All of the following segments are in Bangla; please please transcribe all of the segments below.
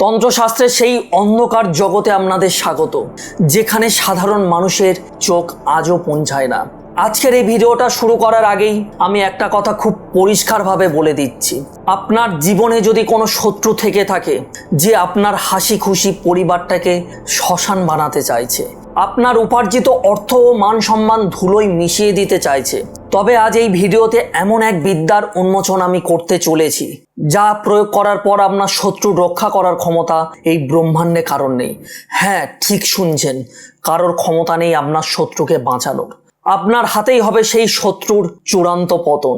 তন্ত্রশাস্ত্রের সেই অন্ধকার জগতে আপনাদের স্বাগত, যেখানে সাধারণ মানুষের চোখ আজও পৌঁছায় না। আজকের এই ভিডিওটা শুরু করার আগেই আমি একটা কথা খুব পরিষ্কারভাবে বলে দিচ্ছি, আপনার জীবনে যদি কোনো শত্রু থেকে থাকে যে আপনার হাসি খুশি পরিবারটাকে শ্মশান বানাতে চাইছে, আপনার উপার্জিত অর্থ ও মান সম্মান ধুলোয় মিশিয়ে দিতে চাইছে, তবে আজ এই ভিডিওতে এমন এক বিদ্যার উন্মোচন আমি করতে চলেছি যা প্রয়োগ করার পর আপনার শত্রু রক্ষা করার ক্ষমতা এই ব্রহ্মাণ্ডে কারণ নেই। হ্যাঁ, ঠিক শুনছেন, কারোর ক্ষমতা নেই আপনার শত্রুকে বাঁচানোর। আপনার হাতেই হবে সেই শত্রুর চূড়ান্ত পতন।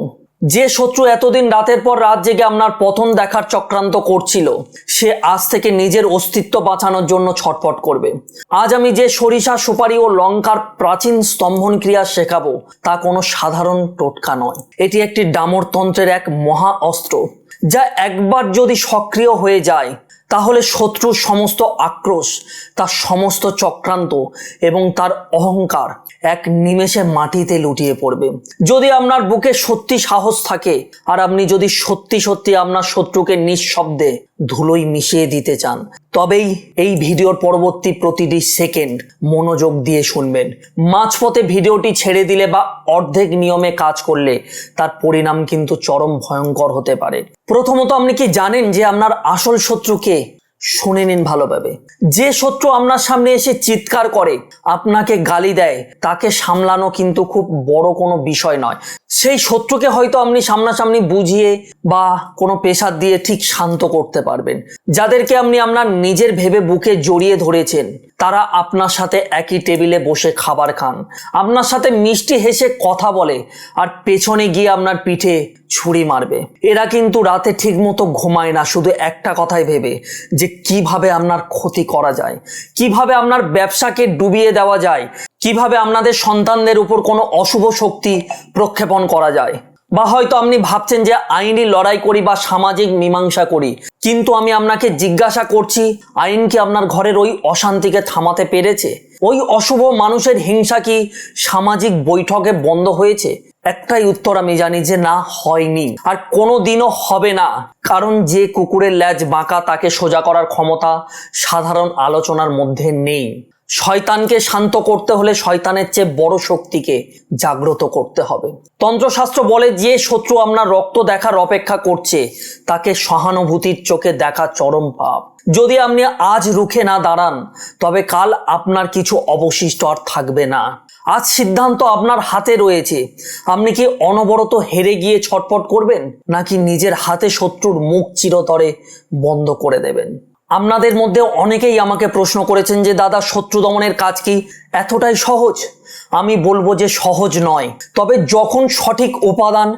যে শত্রু এতদিন রাতের পর রাত জেগে আপনার পতন দেখার চক্রান্ত করছিল, সে আজ থেকে নিজের অস্তিত্ব বাঁচানোর জন্য ছটফট করবে। আজ আমি যে সরিষা, সুপারি ও লঙ্কার প্রাচীন স্তম্ভন ক্রিয়া শেখাবো তা কোনো সাধারণ টোটকা নয়। এটি একটি ডামরতন্ত্রের এক মহা অস্ত্র, যা একবার যদি সক্রিয় হয়ে যায় তাহলে শত্রুর সমস্ত আক্রোশ, তার সমস্ত চক্রান্ত এবং তার অহংকার এক নিমেষে মাটিতে লুটিয়ে পড়বে। যদি আপনার বুকে সত্যি সাহস থাকে আর আপনি যদি সত্যি সত্যি আপনার শত্রুকে নিঃশব্দে ধুলোয় মিশিয়ে দিতে চান, তবেই এই ভিডিওর পরবর্তী প্রতিটি সেকেন্ড মনোযোগ দিয়ে শুনবেন। মাঝপথে ভিডিওটি ছেড়ে দিলে বা অর্ধেক নিয়মে কাজ করলে তার পরিণাম কিন্তু চরম ভয়ঙ্কর হতে পারে। প্রথমত, আপনি কি জানেন যে আপনার আসল শত্রুকে? শুনে নিন ভালোভাবে। যে শত্রু আপনার সামনে এসে চিৎকার করে, আপনাকে গালি দেয়, তাকে সামলানো কিন্তু খুব বড় কোনো বিষয় নয়। সেই শত্রুকে হয়তো আপনি সামনাসামনি বুঝিয়ে বা কোনো প্রেসার দিয়ে ঠিক শান্ত করতে পারবেন। যাদেরকে আপনি আপনার নিজের ভেবে বুকে জড়িয়ে ধরেছেন, তারা আপনার সাথে একই টেবিলে বসে খাবার খান, আপনার সাথে মিষ্টি হেসে কথা বলে, আর পেছনে গিয়ে আপনার পিঠে ছুরি মারবে। এরা কিন্তু রাতে ঠিক মতো ঘুমায় না শুধু একটা কথাই ভেবে যে কিভাবে আপনার ক্ষতি করা যায়, কিভাবে আপনার ব্যবসাকে ডুবিয়ে দেওয়া যায়, কিভাবে আপনাদের সন্তানদের উপর কোনো অশুভ শক্তি প্রক্ষেপণ করা যায়। বা হয়তো আপনি ভাবছেন যে আইনি লড়াই করি বা সামাজিক মীমাংসা করি, কিন্তু আমি আপনাকে জিজ্ঞাসা করছি, আইন কি আপনার ঘরের ওই অশান্তিকে থামাতে পেরেছে? ওই অশুভ মানুষের হিংসা কি সামাজিক বৈঠকে বন্ধ হয়েছে? একটাই উত্তর আমি জানি, যে না, হয়নি, আর কোনোদিনও হবে না। কারণ যে কুকুরের লেজ বাঁকা তাকে সোজা করার ক্ষমতা সাধারণ আলোচনার মধ্যে নেই। শয়তানকে শান্ত করতে হলে শয়তানের চেয়ে বড় শক্তিকে জাগ্রত করতে হবে। তন্ত্রশাস্ত্র বলে, যে শত্রু আপনার রক্ত দেখার অপেক্ষা করছে তাকে সহানুভূতির চোখে দেখা চরম পাপ। যদি আপনি আজ রুখে না দাঁড়ান, তবে কাল আপনার কিছু অবশিষ্ট আর থাকবে না। আজ সিদ্ধান্ত আপনার হাতে রয়েছে। আপনি কি অনবরত হেরে গিয়ে ছটফট করবেন, নাকি নিজের হাতে শত্রুর মুখ চিরতরে বন্ধ করে দেবেন? আপনাদের মধ্যে অনেকেই আমাকে প্রশ্ন করেছেন যে দাদা, শত্রু দমনের কাজ কি এতটাই সহজ? আমি বলবো যে সহজ নয়, তবে যখন সঠিক উপাদান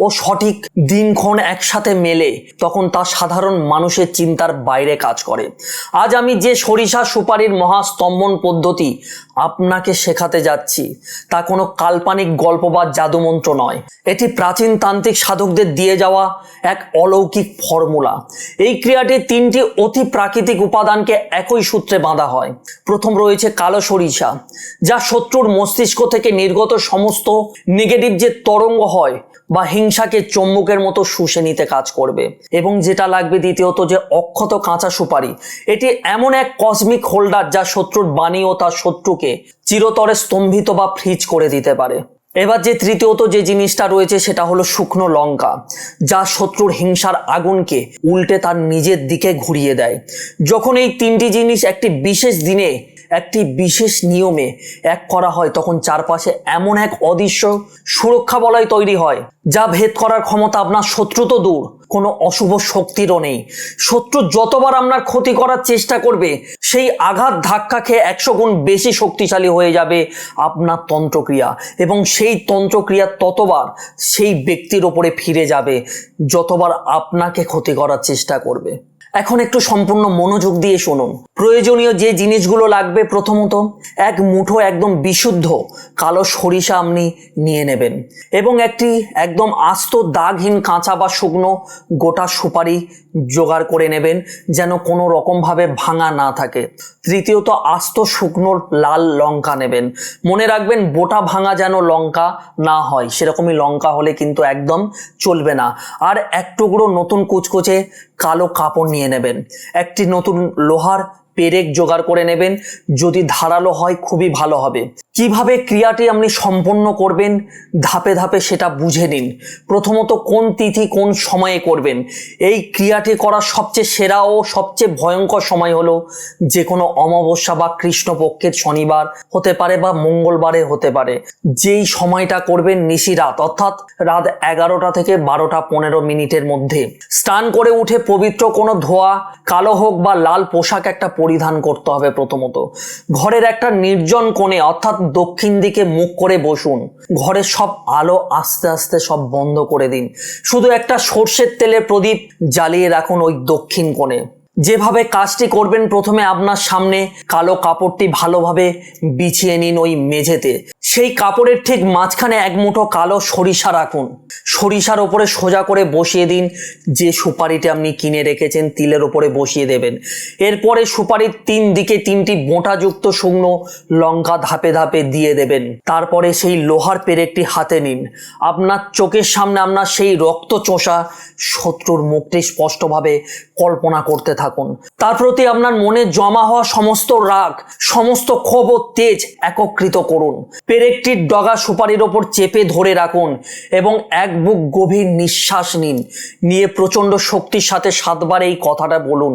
ও সঠিক দিনক্ষণ একসাথে মেলে, তখন তা সাধারণ মানুষের চিন্তার বাইরে কাজ করে। আজ আমি যে সরিষা সুপারির মহাস্তম্ভন পদ্ধতি আপনাকে শেখাতে যাচ্ছি, তা কোনো কাল্পনিক গল্প বা জাদুমন্ত্র নয়। এটি প্রাচীন তান্ত্রিক সাধকদের দিয়ে যাওয়া এক অলৌকিক ফর্মুলা। এই ক্রিয়াটি তিনটি অতি প্রাকৃতিক উপাদানকে একই সূত্রে বাঁধা হয়। প্রথম রয়েছে কালো সরিষা, যা শত্রুর মস্তিষ্ক থেকে নির্গত সমস্ত নেগেটিভ যে তরঙ্গ হয় বা হিংসাকে চম্বুকের মতো শুষে নিতে কাজ করবে। এবং যেটা লাগবে দ্বিতীয়ত, যে অক্ষত কাঁচা সুপারি। এটি এমন এক কসমিক হোল্ডার যা শত্রুর বাণী ও তার শত্রুকে চিরতরে স্তম্ভিত বা ফ্রিজ করে দিতে পারে। এবার যে তৃতীয়ত যে জিনিসটা রয়েছে সেটা হলো শুকনো লঙ্কা, যা শত্রুর হিংসার আগুনকে উল্টে তার নিজের দিকে ঘুরিয়ে দেয়। যখন এই তিনটি জিনিস একটি বিশেষ দিনে একটি বিশেষ নিয়মে এক করা হয়, তখন চারপাশে এমন এক অদৃশ্য সুরক্ষা বলয় তৈরি হয়, যা ভেদ করার ক্ষমতা আপনার শত্রু তো দূর, কোনো অশুভ শক্তিরও নেই। শত্রু যতবার আপনার ক্ষতি করার চেষ্টা করবে, সেই আঘাত ধাক্কা খেয়ে 100 গুণ বেশি শক্তিশালী হয়ে যাবে আপনার তন্ত্রক্রিয়া, এবং সেই তন্ত্রক্রিয়া ততবার সেই ব্যক্তির ওপরে ফিরে যাবে যতবার আপনাকে ক্ষতি করার চেষ্টা করবে। এখন একটু সম্পূর্ণ মনোযোগ দিয়ে শুনুন। প্রয়োজনীয় যে জিনিসগুলো লাগবে, প্রথমত এক মুঠো একদম বিশুদ্ধ কালো সরিষা আপনি নিয়ে নেবেন, এবং একটি একদম আস্ত দাগহীন কাঁচা বা শুকনো গোটা সুপারি জোগাড় করে নেবেন, যেন কোনো রকমভাবে ভাঙা না থাকে। তৃতীয়ত আস্ত শুকনো লাল লঙ্কা নেবেন। মনে রাখবেন, বোটা ভাঙা যেন লঙ্কা না হয়, সেরকমই লঙ্কা হলে কিন্তু একদম চলবে না। আর এক টুকরো নতুন কুচকুচে কালো কাপড় নিয়ে নেবেন, একটি নতুন লোহার পেরেক জোগাড় করে নেবেন, যদি ধারালো হয় খুবই ভালো হবে। কিভাবে ক্রিয়াটি আপনি সম্পন্ন করবেন ধাপে ধাপে সেটা বুঝে নিন। প্রথমত কোন তিথি কোন সময়ে করবেন। এই ক্রিয়াটি করার সবচেয়ে সেরা ও সবচেয়ে ভয়ঙ্কর সময় হলো যে কোনো অমাবস্যা বা কৃষ্ণপক্ষের শনিবার হতে পারে বা মঙ্গলবারে হতে পারে। যেই সময়টা করবেন নিশিরাত অর্থাৎ রাত 11টা থেকে 12টা 15 মধ্যে। স্নান করে উঠে পবিত্র কোনো ধোয়া কালো হোক বা লাল পোশাক একটা পরিধান করতে হবে। প্রথমত ঘরের একটা নির্জন কোণে অর্থাৎ দক্ষিণ দিকে মুখ করে বসুন। ঘরের সব আলো আস্তে আস্তে সব বন্ধ করে দিন। শুধু একটা সর্ষের তেলের প্রদীপ জ্বালিয়ে রাখুন ওই দক্ষিণ কোণে। যেভাবে কাজটি করবেন, প্রথমে আপনার সামনে কালো কাপড়টি ভালোভাবে বিছিয়ে নিন ওই মেঝেতে। সেই কাপড়ের ঠিক মাঝখানে এক মুঠো কালো সরিষা রাখুন। সরিষার ওপরে সোজা করে বসিয়ে দিন যে সুপারিটি আপনি কিনে রেখেছেন, তিলের ওপরে বসিয়ে দেবেন। এরপরে সুপারির 3 দিকে 3টি বোঁটাযুক্ত শুকনো লঙ্কা ধাপে ধাপে দিয়ে দেবেন। তারপরে সেই লোহার পেরেকটি হাতে নিন। আপনার চোখের সামনে আপনার সেই রক্ত চোষা শত্রুর মুখটি স্পষ্টভাবে কল্পনা করতে থাকুন। তার প্রতি আপনার মনে জমা হওয়া সমস্ত রাগ, সমস্ত ক্ষোভ ও তেজ একত্রিত করুন। পেরেকটির ডগা সুপারির ওপর চেপে ধরে রাখুন এবং এক বুক গভীর নিঃশ্বাস নিন। নিয়ে প্রচণ্ড শক্তির সাথে 7 বার এই কথাটা বলুন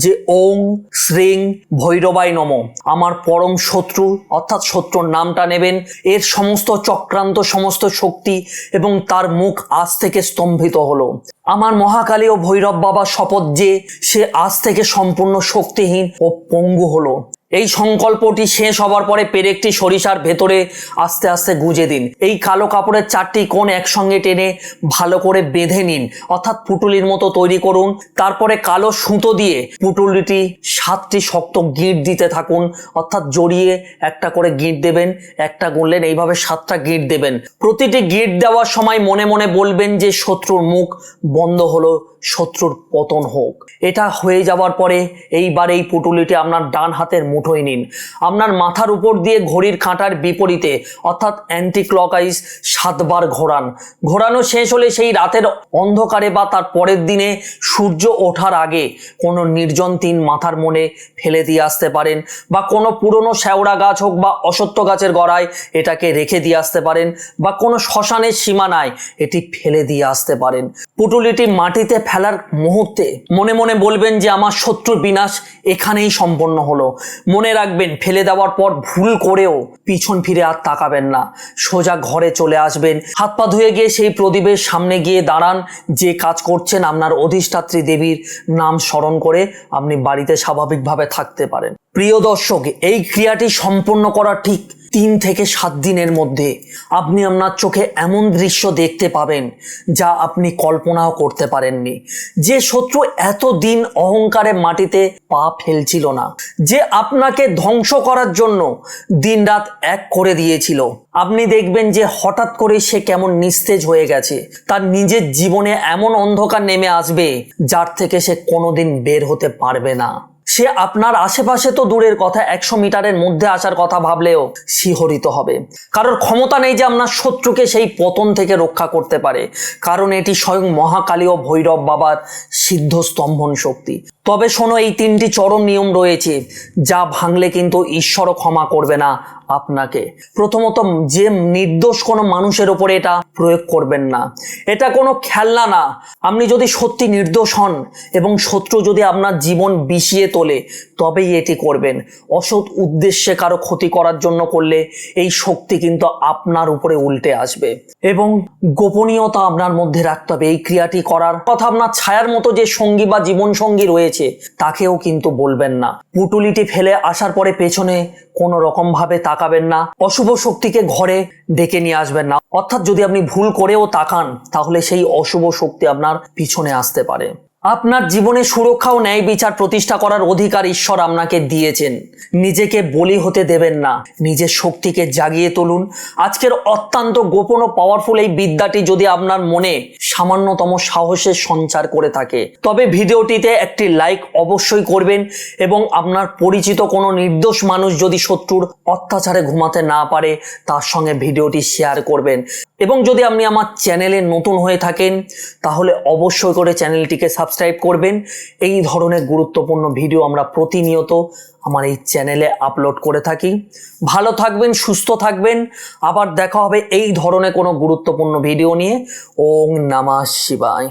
যে ওং শ্রীং ভৈরবায় নমঃ। আমার পরম শত্রু অর্থাৎ শত্রুর নামটা নেবেন, এর সমস্ত চক্রান্ত সমস্ত শক্তি এবং তার মুখ আজ থেকে স্তম্ভিত হলো। আমার মহাকালী ও ভৈরব বাবা শপথ যে সে আজ থেকে সম্পূর্ণ শক্তিহীন ও পঙ্গু হলো। এই সংকল্পটি শেষ হবার পরে পেরেকটি সরিষার ভেতরে আস্তে আস্তে গুজে দিন। এই কালো কাপড়ের 4টি কোণ একসঙ্গে টেনে ভালো করে বেঁধে নিন অর্থাৎ পুটুলির মতো তৈরি করুন। তারপরে কালো সুতো দিয়ে পুটুলিটি 7টি শক্ত গিঁট দিতে থাকুন অর্থাৎ জড়িয়ে একটা করে গিঁট দেবেন। একটা গুনলেন, এইভাবে 7টা গিঁট দেবেন। প্রতিটি গিঁট দেওয়ার সময় মনে মনে বলবেন যে শত্রুর মুখ বন্ধ হলো, শত্রুর পতন হোক। এটা হয়ে যাওয়ার পরে এইবার এই পুটুলিটি আপনার ডান হাতের মুঠোয় নিন। আপনার মাথার উপর দিয়ে ঘড়ির কাঁটার বিপরীতে অর্থাৎ অ্যান্টি ক্লকওয়াইজ 7 বার ঘোরান। ঘোরানো শেষ হলে সেই রাতের অন্ধকারে বা তার পরের দিনে সূর্য ওঠার আগে কোনো নির্জন 3 মাথার মনে ফেলে দিয়ে আসতে পারেন, বা কোনো পুরনো শ্যাওড়া গাছ হোক বা অশ্বত্থ গাছের গোড়ায় এটাকে রেখে দিয়ে আসতে পারেন, বা কোনো শ্মশানের সীমানায় এটি ফেলে দিয়ে আসতে পারেন। পুটুলিটি মাটিতে ফেলার মুহূর্তে মনে মনে বলবেন যে আমার শত্রুর বিনাশ এখানেই সম্পন্ন হলো। মনে রাখবেন ফেলে দেওয়ার পর ভুল করেও পিছন ফিরে আর তাকাবেন না, সোজা ঘরে চলে আসবেন। হাত পা ধুয়ে গিয়ে সেই প্রদীপের সামনে গিয়ে দাঁড়ান। যে কাজ করছেন আপনার অধিষ্ঠাত্রী দেবীর নাম স্মরণ করে আপনি বাড়িতে স্বাভাবিকভাবে থাকতে পারেন। প্রিয় দর্শক, এই ক্রিয়াটি সম্পন্ন করা ঠিক 3 থেকে 7 দিনের মধ্যে আপনি আপনার চোখে এমন দৃশ্য দেখতে পাবেন যা আপনি কল্পনাও করতে পারেননি। যে শত্রু এতদিন অহংকারে মাটিতে পা ফেলছিল না, যে আপনাকে ধ্বংস করার জন্য দিনরাত এক করে দিয়েছিল, আপনি দেখবেন যে হঠাৎ করে সে কেমন নিস্তেজ হয়ে গেছে। তার নিজের জীবনে এমন অন্ধকার নেমে আসবে যার থেকে সে কোনোদিন বের হতে পারবে না। সে আপনার আশেপাশে তো দূরের কথা, 100 মিটারের মধ্যে আসার কথা ভাবলেও শিহরিত হবে। কারোর ক্ষমতা নেই যে আপনার শত্রুকে সেই পতন থেকে রক্ষা করতে পারে, কারণ এটি স্বয়ং মহাকালী ও ভৈরব বাবার সিদ্ধ স্তম্ভন শক্তি। তবে শোনো, এই 3টি চরম নিয়ম রয়েছে যা ভাঙলে কিন্তু ঈশ্বরও ক্ষমা করবে না আপনাকে। প্রথমত, যে নির্দোষ কোনো মানুষের ওপরে এটা প্রয়োগ করবেন না। এটা কোনো খেলনা না। আপনি যদি সত্যি নির্দোষ হন এবং শত্রু যদি আপনার জীবন বিষিয়ে তোলে তবেই এটি করবেন। অসৎ উদ্দেশ্যে কারো ক্ষতি করার জন্য করলে এই শক্তি কিন্তু আপনার উপরে উল্টে আসবে। এবং গোপনীয়তা আপনার মধ্যে রাখতে হবে। এই ক্রিয়াটি করার কথা আপনার ছায়ার মতো যে সঙ্গী বা জীবন সঙ্গী রয়েছে তাকেও কিন্তু বলবেন না। পুটুলিটি ফেলে আসার পরে পেছনে কোনো রকম ভাবে তাকাবেন না। অশুভ শক্তিকে ঘরে ডেকে নিয়ে আসবেন না। অর্থাৎ যদি আপনি ভুল করেও তাকান তাহলে সেই অশুভ শক্তি আপনার পিছনে আসতে পারে। আপনার জীবনে সুরক্ষা ও ন্যায় বিচার প্রতিষ্ঠা করার অধিকার ঈশ্বর আপনাকে দিয়েছেন। নিজেকে বলি হতে দেবেন না, নিজের শক্তিকে জাগিয়ে তুলুন। আজকের অত্যন্ত গোপন ও পাওয়ারফুল এই বিদ্যাটি যদি আপনার মনে সামান্যতম সাহসের সঞ্চার করে থাকে তবে ভিডিওটিতে একটি লাইক অবশ্যই করবেন, এবং আপনার পরিচিত কোনো নির্দোষ মানুষ যদি শত্রুর অত্যাচারে ঘুমাতে না পারে তার সঙ্গে ভিডিওটি শেয়ার করবেন। এবং যদি আপনি আমার চ্যানেলে নতুন হয়ে থাকেন তাহলে অবশ্যই করে চ্যানেলটিকে সাবস্ক্রাইব সাবস্ক্রাইব করবেন। এই ধরনের গুরুত্বপূর্ণ ভিডিও আমরা প্রতিনিয়ত আমার এই চ্যানেলে আপলোড করে থাকি। ভালো থাকবেন, সুস্থ থাকবেন। আবার দেখা হবে এই ধরনের কোনো গুরুত্বপূর্ণ ভিডিও নিয়ে। ওম নমঃ শিবায়।